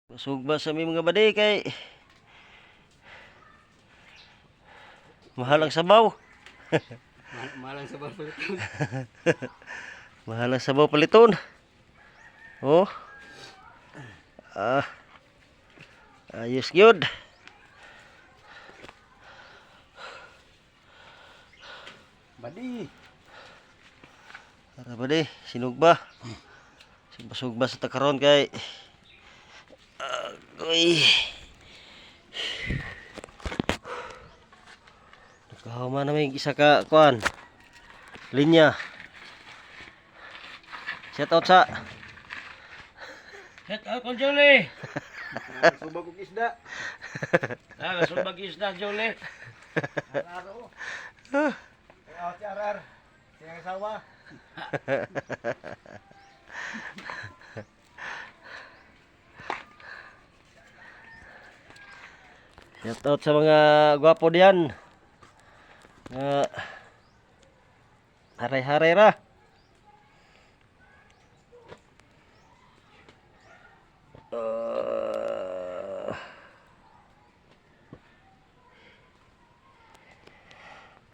Masugba sa aming mga badi kay mahal ang sabaw. Mahal ang sabaw paliton. Mahal ang sabaw paliton. Oh. Ah. Ayos gyud. Badi. Tara badi, sinugba. Sugba sa takaron kay agoy. Nakahuman na may isa ka kuan. Linya. Shout out sa Shout out ko Jolie. Subag og isda. Subag isda Jolie. Araro. Ay si Arar. Siyang asawa. shout out sa mga gwapo diyan. Haray-haray ra.